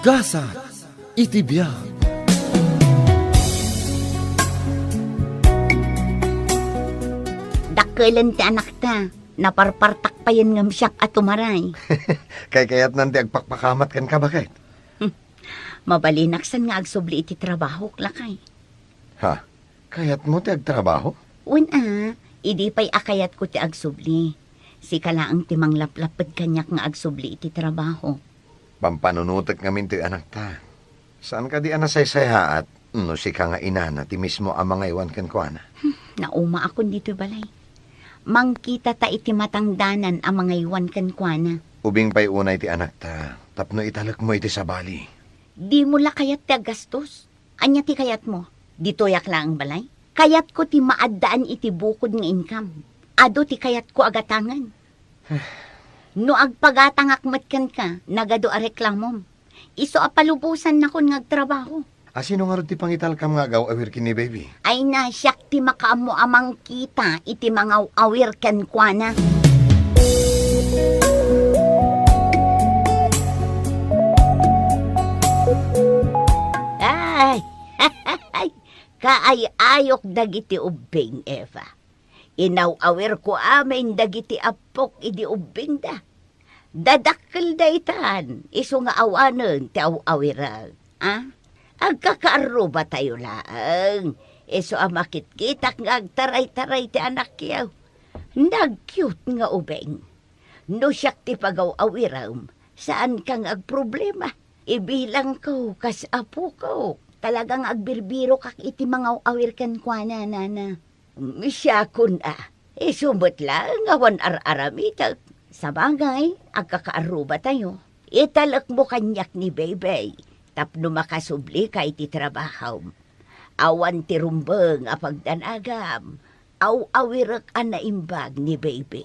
Gasa, itibiyag. Dakkelan ti anak ta, naparpartak pa yan ngam siyak at tumaray. Kaya't nanti agpakpakamat kan ka bakit? Mabalinaksan nga agsubli iti trabaho lakay. Ha? Kaya't mo ti agtrabaho? Una, idi pa'y akayat ko ti agsubli. Si kalaang timang laplapad kanyak nga agsubli iti trabaho. Pampanunutek ngamin ti anak ta. Saan ka di anasay-saya at no si ka nga inana ti mismo ang mga iwan kan ko ana? Nauma akon dito balay. Mangkita ta iti matangdanan ang mga iwan kankwana. Ubing pa'y unay ti anak ta. Tapno italak mo iti sabali. Di mo la kayat ti agastos. Anya ti kayat mo? Dito yak lang balay. Kayat ko ti maaddaan iti bukod ng income. Ado ti kayat ko agatangan. No agpagatangak matkan ka, nagado a reklamom. Iso apalubusan na kon ngagtrabaho. Sino nga rin ti pangital kam nga agaw awir kini baby? Ay na, siyak ti makaamo amang kita, iti mga awir ken kwa. Ay, kaay-ayok dagiti ubing, Eva. Inaw-awir ko amin dagiti apok idi ubing da. Dadakkel da itan, iso nga awanen ti aw-awirag. Agkakaaro ba tayo lang? Iso amakit-kitak nga agtaray-taray ti anak yaw. Nag-cute nga ubing. No siyak ti pagaw-awiram, saan kang agproblema? Ibilang ko, kas apo ko. Talagang agbirbiro kak iti mga awir kan kwa na. Misya kun isumot lang awan ar-aramitak. Sa bagay, agkakaaro ba tayo? Italak mo kanyak ni Bebe. Tapno makasubli ka iti trabaho. Awan ti rumbeng apagdanagam. Aw-awirak an naimbag ni Bebe.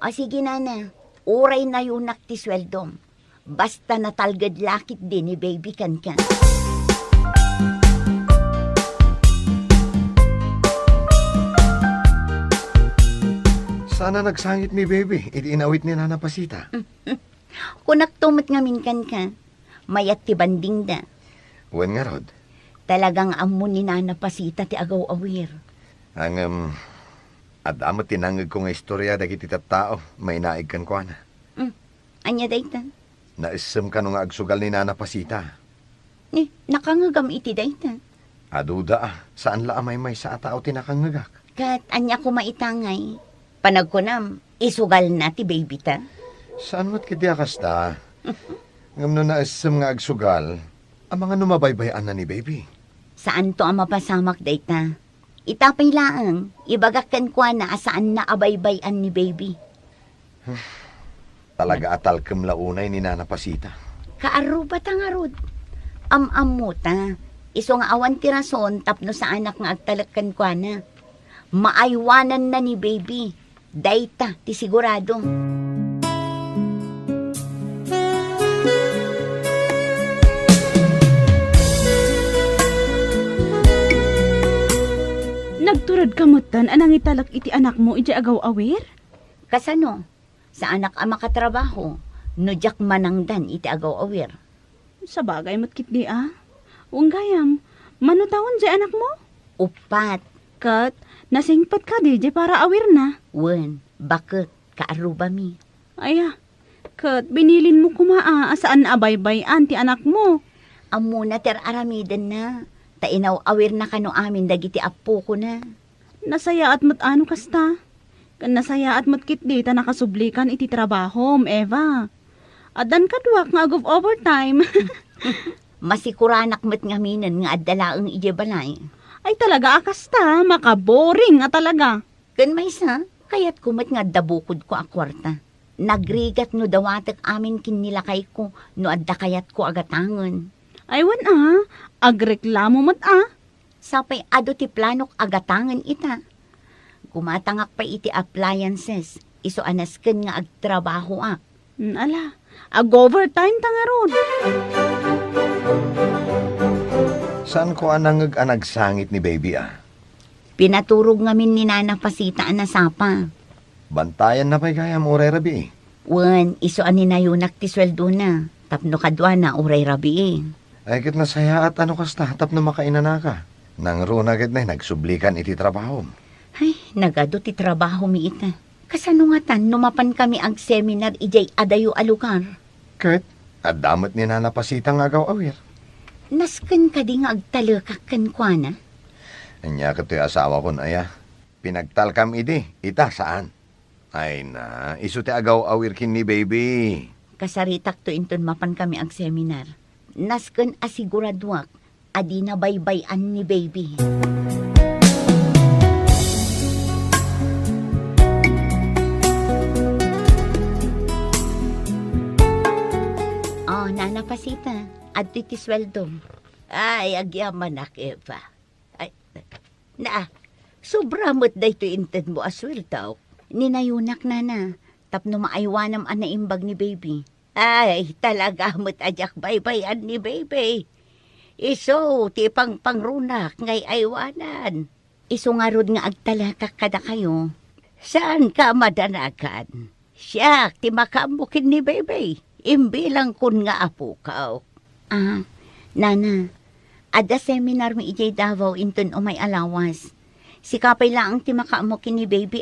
O sige nana, uray na yunak ti sweldom. Basta natalgad lakit din ni Baby kan. Sana nagsangit ni baby, iti inawit ni Nana Pasita. Kunak tumot ngamin ka, mayat ti banding da. Wen nga rod? Talagang amo ni Nana Pasita ti agaw awir. Ang, adamot tinangag ko nga istorya dagiti tattao, may naig kan ko na. Anya daytan? Naisem ka nga agsugal ni Nana Pasita. Nakangagam iti daytan. Aduda saan la may sa tao tinakangagak? Kat anya ko maitangay. Panagkunam, isugal na ti baby ta. Saan mo't kitiakas ta? Ngam no naisem nga agsugal, ang mga numabaybayan na ni baby. Saan to ang mapasamak dayta? Itapay laang, ibagakan kwa na asaan na abaybayan ni baby. Talaga atal kem launay ni Nana Pasita. Kaaruba ta nga rod. Am-am ta. Iso nga awan ti rason tapno sa anak nga agtalakkan kwa na. Maaywanan na ni baby. Dayta ti sigurado. Nagturad kamutan anang italak iti anak mo iti agaw awir? Kasano? Sa anak ang makatrabaho. Nudyak manangdan iti agaw awir. Sa bagay matkit di Unggayam, manutawan di anak mo? Upat. Kat, nasingpat ka di para awir na. Wen, bakit kaaruba mi? Aya, kat binilin mo kumaa asaan abaybay anti anak mo. Amo na ter aramidan na. Tainaw awir na kano amin dagiti apo ko na. Nasaya at matano kasta. Kan nasaya at matkit di ta nakasublikan iti trabaho, Eva. Adan kadwak nga agov overtime. Masikuranak met ngaminan nga adalaang ijebalay. Ay talaga akasta, makaboring nga talaga. Kan may sa, kaya't kumat nga dabukod ko a kwarta. Nagrigat no dawatek amin kinilakay ko no adda kayat ko agatangan. Aywan agreklamo mat Sapay ado ti planok agatangan ita. Gumatangak pa iti appliances, iso anasken nga agtrabaho Ala, ag-overtime ta nga ron. Saan ko anangag anagsangit ni baby Pinaturog ngamin ni Nana Pasita na sapa. Bantayan na pa'y kaya mo rabi. Wen, iso ani na yunak ti sweldo na. Tapno kadwa na uray rabi. Ay kit nasaya at ano kasta, tapno makainana ka. Nang runa agad na nagsublikan iti trabaho. Ay, nagado ti trabaho mi ita. Kasanungatan, numapan kami ang seminar ijay adayo a lugar. Kurt, at damot ni nanapasitang agaw awir. Nasken ka di nga agtalakak kwa na. Anya ka to'y asawa ko na aya. Pinagtalkam idi, ita saan? Ay na, iso ti agaw awir kin ni baby. Kasaritak to inton mapan kami ang seminar. Nasken asiguraduak, adi na baybayan ni baby. Oh, nanapasita. At titisweldo. Ay, agyaman na, Eva. Ay, sobra mo't da ito inted mo asweltaw. Ninayunak na. Tapno maaywanam ang naimbag ni baby. Ay, talaga mo't ajak baybayan ni baby. Iso, tipang pangrunak ngay aywanan. Iso nga rod nga agtalakak kada kayo. Saan ka madanagan? Siya, timakamukin ni baby. Imbilang kun nga apukaw. Nana, ada seminar mi ijay Davao inton o may alawas. Si kapay lang ang timakamukin ni baby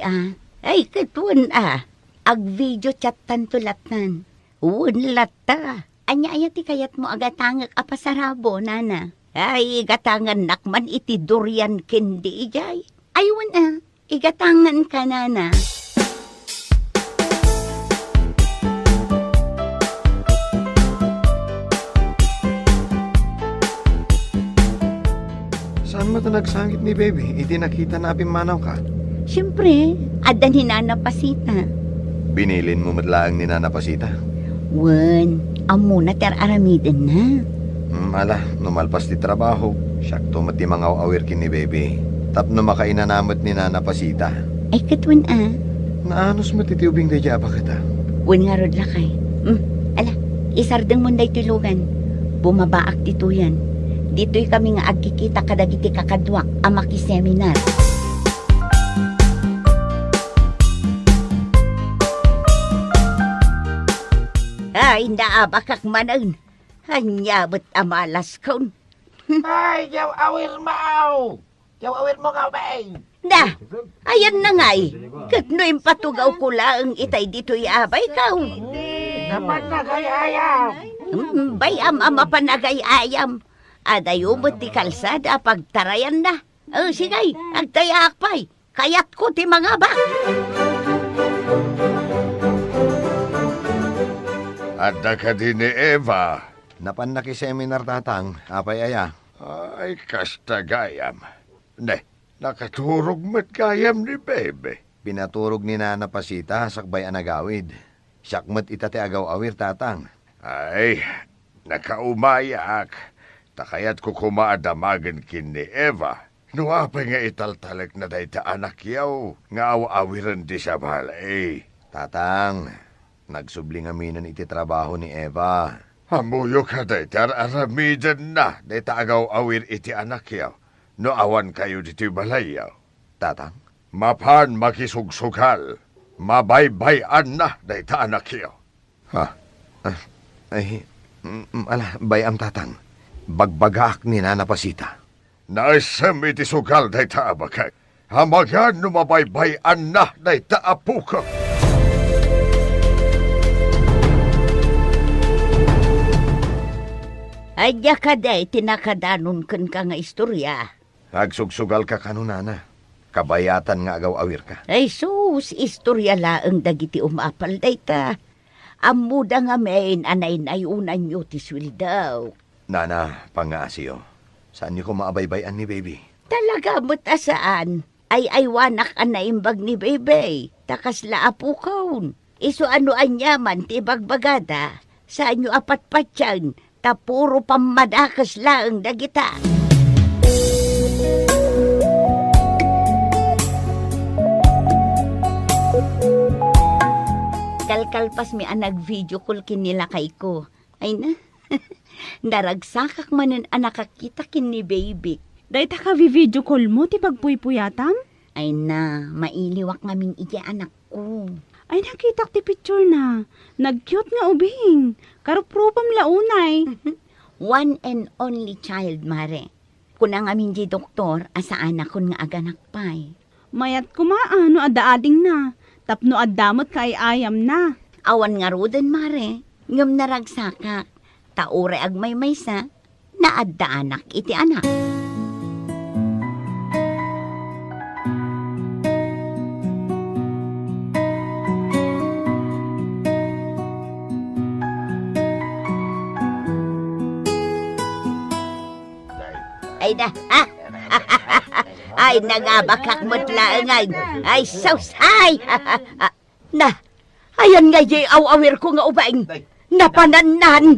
Ay, katun ag video chat tantulatnan. Unlata. Anya ti kayat mo agatangak apasarabo, nana. Ay, igatangan nakman iti durian kendi ijay. Aywan igatangan ka, nana. Saan mo ito nagsangit ni baby? Iti nakita na apimanaw ka. Siyempre, adan hinanapasita. Binilin mo madlaang ni nanapasita. Wen, amo na ter aramiden na. Ala, numalpas ti trabaho. Siyak mati mga awir kin ni baby. Tapno makainanamot ni nanapasita. Ay, katwan Naanos mo titiubing day jaba kita? Wen nga rod lakay. Ala, isardeng mo day tulugan. Bumabaak tituyan. Dito'y kami nga agkikita kadagiti kakadwak amaki seminar. Ay, naabakak manan. Hanyabot amalas kon. Ay, yaw awir maaw! Yaw awir mo nga bay! Na, ayan na ngay. Katno yung patugaw ko lang itay dito'y abay kaw. Naman na kayayam! Bayam ama panagay-ayam. Adayumot ti kalsada pagtarayan na. Sigay, agtayaak pa'y. Kayat ko ti mga bak. Adda ka din ni Eva. Napan nakiseminar tatang, apay aya. Ay, kasta gayam. Ne, nakaturog mat gayam ni Bebe. Pinaturog ni nanapasita sakbay anagawid. Siyakmat itate agaw awir tatang. Ay, nakaumayak. Takayat ko kumaadamagan kin ni Eva. Nuapay nga italtalak na day ta anak yaw. Nga awawiran di siya balay. Tatang, nagsubling aminan iti trabaho ni Eva. Hamuyo ka day tar aramidan na day ta agaw awir iti anak yaw. No awan kayo dito'y balay yaw. Tatang? Mapan makisugsugal. Mabaybayan na day ta anak yaw. Bayam tatang. Bagbagaak ni nanapasita. Naisam iti sugal day ta abakay. Hamagan no mabaybayan na day ta apuka. Adya ka day, tinakadanon kan ka nga istorya. Hagsugsugal ka kanunana. Kabayatan nga agaw awir ka. Ay sus, istorya laang dagiti umapal day ta. Amuda nga main anay nayunan nyo ti swildaw. Nana, pangaasiyo. Saan niyo ko maabaybayan ni baby? Talaga mo't asaan? Ay aywanak ang naimbag ni Bebe. Takas laapukon. Iso ano anyaman ti bagbagada. Saan nyo apatpatyan? Tapuro pamadakas lang dagita. Kalkalpas mi ang nag-video call kinila kay ko. Ay na, naragsakak manan ang nakakita kin ni baby. Dahil ta ka video call mo, ti pagpuypuyatam? Ay na, mailiwak ngaming iya anak ko. Ay, nakita ti picture na. Nag-cute nga ubing. Karuprupam launay. One and only child, mare. Kunang amin di doktor, asaan akon nga aganak pay. Mayat kumaano adda-ading na. Tapno addamot kay ayam na. Awan nga ruden, mare. Ngam naragsaka. Taure agmay maysa. Naadda anak iti anak. Ay da, ha? Ay, nagabakak mo't laangay. Ay, sausay! Na, ayan nga jay awawir ko nga ubaing. Napananan!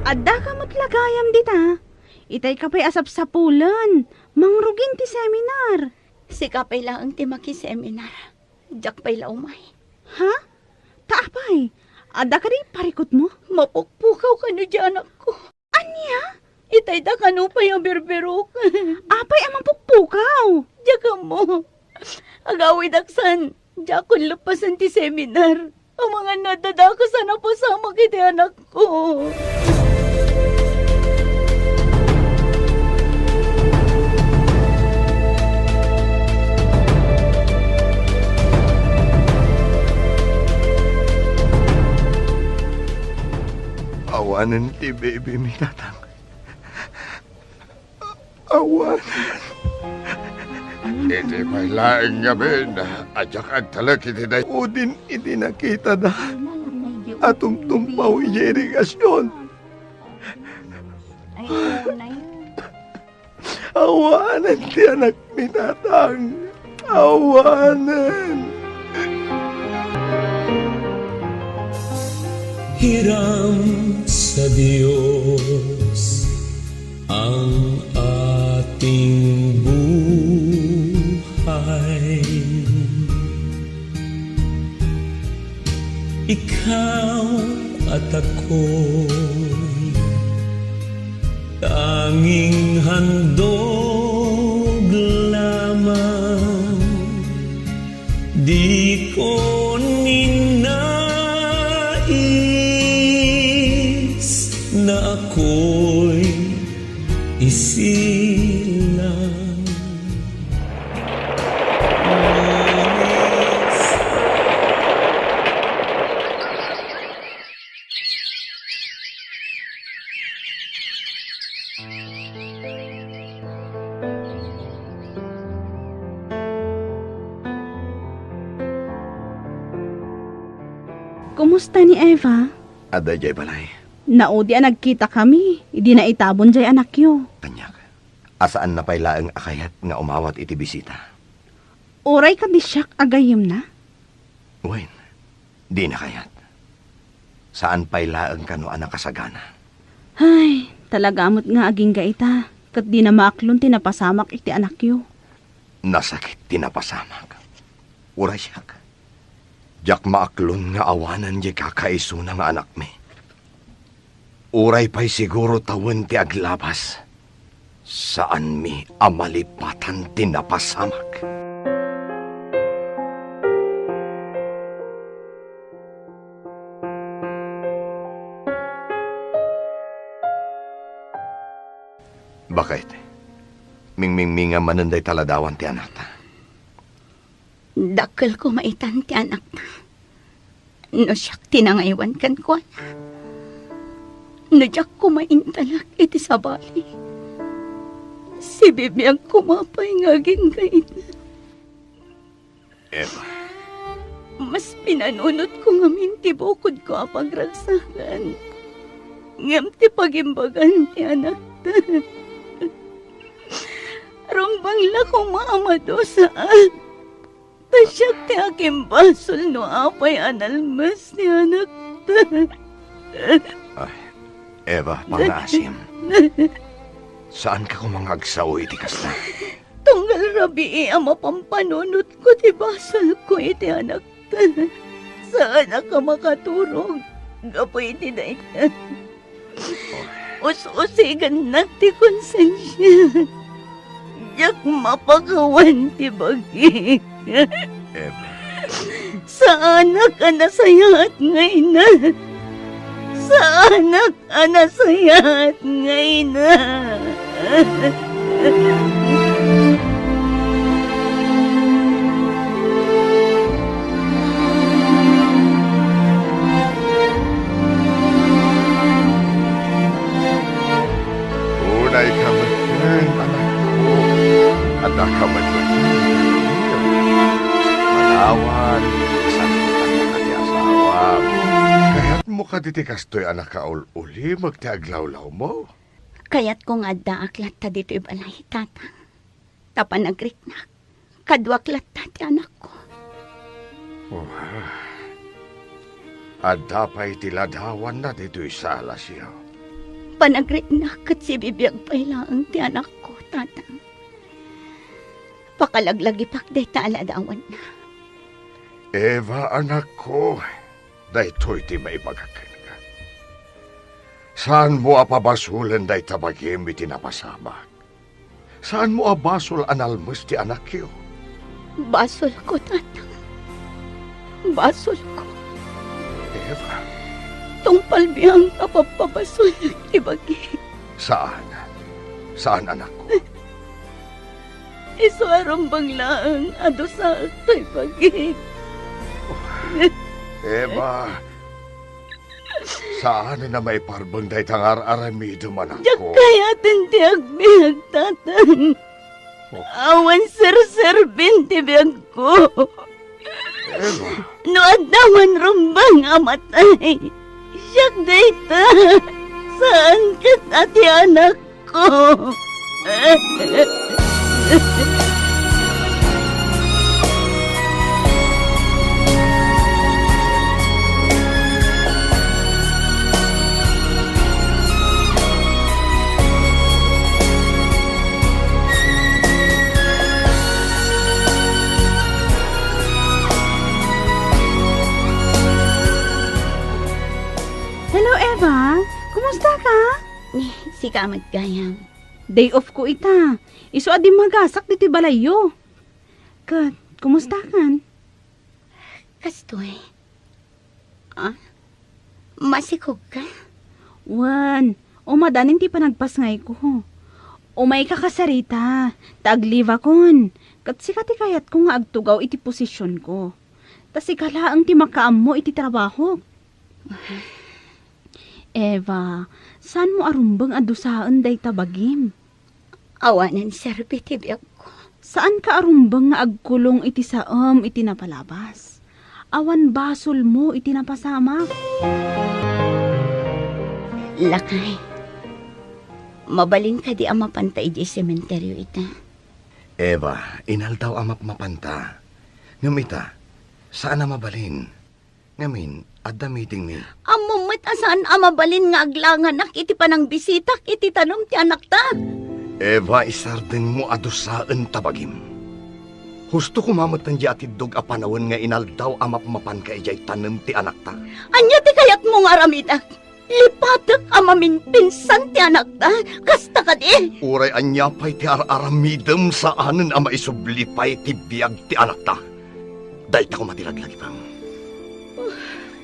Adda ka mo't lagayam dita. Itay ka pa'y asap sa pulan. Mangrugin ti seminar. Si kapay lang ang timaki seminar. Diyak pa'y laumay. Ha? Taapay. Adda ka rin parikot mo? Mapukpukaw ka na dyan anak ko. Anya? Itay da ka no pa yung berbero ka. Apay amang pukpukaw. Diyak ka mo. Agawid aksan. Diyak ko lupasan ti seminar. Ang mga nadadako sana po sa makiti anak ko. Awanan ti baby mi tatang. Awanan. Iti may laing gabi na ajak ang talak iti day. Udin iti nakita da. Atong tumpaw irigasyon. Ay, nay. Awanan ti anak mi tatang. Awanan. Hiram sa Diyos ang ating buhay. Ikaw at ako'y tanging handog lamang. Di ko na ako'y isilang. Kumusta ni Eva? Ada jay balay. Naudi nagkita kami. Idi na itabon jay anak yo. Kanyak. Asaan na pailaang akayat nga umawat iti bisita? Oray ka di siyak agayim na? Wen, di na kayat. Saan pailaang kano anak kasagana? Ay, talagamot nga aging gaita. Kat di na maaklon tinapasamak iti anak yo. Nasakit tinapasamak. Uray siyak. Jak maaklon nga awanan di kakaiso na nga anak mi. Uray pa'y siguro tawon ti aglabas. Saan mi amalipatan tinapasamak? Bakit? Mingming-minga mananday taladawan ti anak ta. Dakkel ko maitan ti anak na. No siyak tinangaywan kan ko na. Nadyak ko maintalak iti sabali. Si Bibi ang kumapay ngaging kait na. Eva. Mas pinanunot ko ngamin ti bukod ko apang ragsagan. Ngam ti pagimbagan ti anak ta. Rumbang la ko maamado saan. Tasyak ti aking basol no apay analmas ti anak ta. Ay, Eva, pangasim. Saan ka kumangagsaw iti kasna? Tunggal rabi ang mapampanunot ko ti basol ko iti anak ta. Saan ka makaturog? Gapo iti dahilan. us-usigan na ti konsensya. Yak mapakawan ti bagi. Eva, Sa anak anasayat ngay na. Sa anak anasayat ngay na. unay ka man, anak ko. Anak ka man lang. Malawan, isang kita ka di asawa. Kaya't mo ka ditikastoy anak ka uli, magtiaglawlaw mo. Kaya't kung adda aklat ta dito ibalay, tata. Tapanagrik na. Kadwaklat ta ti anak ko. At dapay tiladawan na dito'y sala siya. Panagrik na kat si bibiyag pailaang ti anak ko, tata. Pakalaglagi pakday ta aladawan na. Eva, anak ko, daytoy ti maipagakan ka. Saan mo apabasulan day tabagim iti napasamak? Saan mo abasol analmus ti anak yo? Basol ko, tata. Basol ko. Eva, Tungpal biyang kapapabasol ibagi. saan? Saan anak ko? Isuarong banglaang adosa kay bagi. Eva, saan na may parbang day tangar aramido anak Diyak ko? kaya tintiag biyag, tatan. Awan sir-serbin ti biyag ko. Eva, No adaman rumbang amatay. Siyak dayta. Saan kat ati anak ko? Hello, Eva. Kumusta ka? Si Kamat Gayam. Day off ko ita. Isu adi magasak diti balayo. Kat, kumusta kan? Kastoy. Ah? Masikog ka? Wan, umadanin ti panagpasngay ko. Umay ka kasarita. Tagliva kon. Kat sikati kayat ko nga agtugaw iti posisyon ko. Tas ikala ang ti makaam mo iti trabaho. Eva, saan mo arumbang adusaan day tabagim? Awanan serbiti biyag ko. Saan ka arumbang nga agkulong iti saam iti napalabas? Awan basol mo iti napasamak. Lakay. Mabalin ka di ang mapantay di sementeryo ita. Eva, inaldaw amap mapanta. Ngamita, saan na mabalin? Ngamin, adda meeting mi. Amumit asan amabalin nga aglangan nak iti panang bisitak iti tanom ti anak ta. Eva, isarden mo adusaan tabagim. Husto kumamatan di atidog a panawon nga inaldaw amap mapan ka ijay tanem ti anak ta. Anya ti kayat mong aramidak. Lipatak amamin pinsan ti anak ta. Kasta ka di. Uray anyapay ti aramidem saanen a maisublipay ti biyag ti anak ta. Dahit ako matiraglag pang.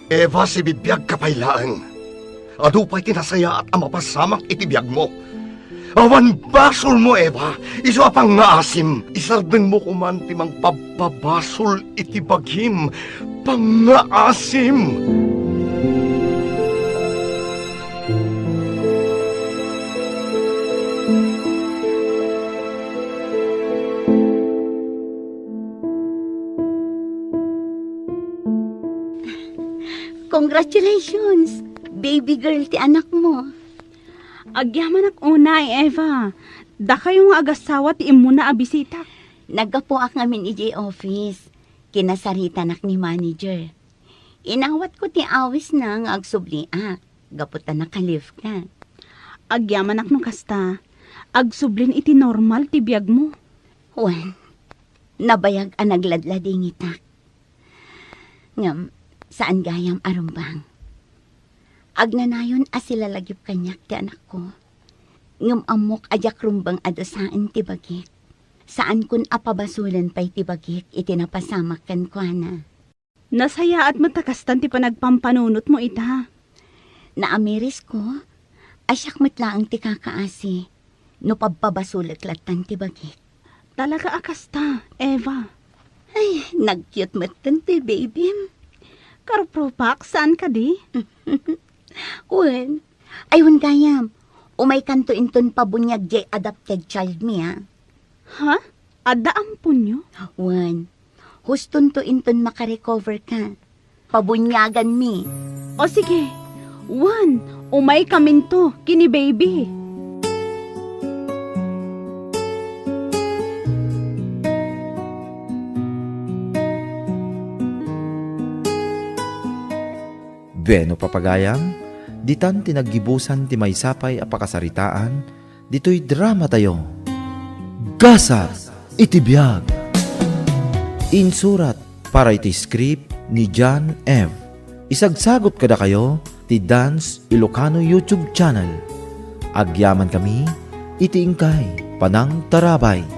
Eva, si bibiyag kapaylaan. Adupay tinasaya at amapasamak iti biyag mo. Awan basol mo, Eva. Isu apang nga asim. Isarden mo kuman timang pababasol iti bagim. Pangaasim. Congratulations, baby girl ti anak mo. Agyaman ak unay, Eva. Da kayo nga agasawa ti imuna a bisita. Naggapo ak ngamin iji office. Kinasarita nak ni manager. Inawat ko ti awis na nga agsubliak. Gaputan na ka-leave ka. Agyaman ak no kasta. Agsublin iti normal ti biyag mo. Wan, nabayag ang nagladlading itak. Ngam, saan gayam arumbang? Agnanayon asila lagyop kanyak ti anak ko. Ngam amok ajak rumbang adasaan ti bagik. Saan kun apabasulan pa'y ti bagik iti napasamak kan ko na. Nasaya at matakastan ti panagpampanunot mo ita. Naamiris ko, asyak matlaang ti kakaasi. No pagpabasulat latan ti bagik. Talaga akasta, Eva. Ay, nag-cute matan ti baby. Karpropak, saan ka di? Wen, ayun gayam. Umay kanto inton pabunyag jay adopted child mi ha. Ha? Adda ampun nyo? Wen, huston to inton makarecover ka. Pabunyagan mi. O sige, Juan, umay kaminto, kini baby. Beno papagayam, ditan tinaggibusan ti maysapay a pakasaritaan, dito'y drama tayo. Gasa iti biyag. Insurat para iti script ni John F. Isagsagot kada kayo ti Dance Ilocano YouTube channel. Agyaman kami, iti ingkay, Panang Tarabay.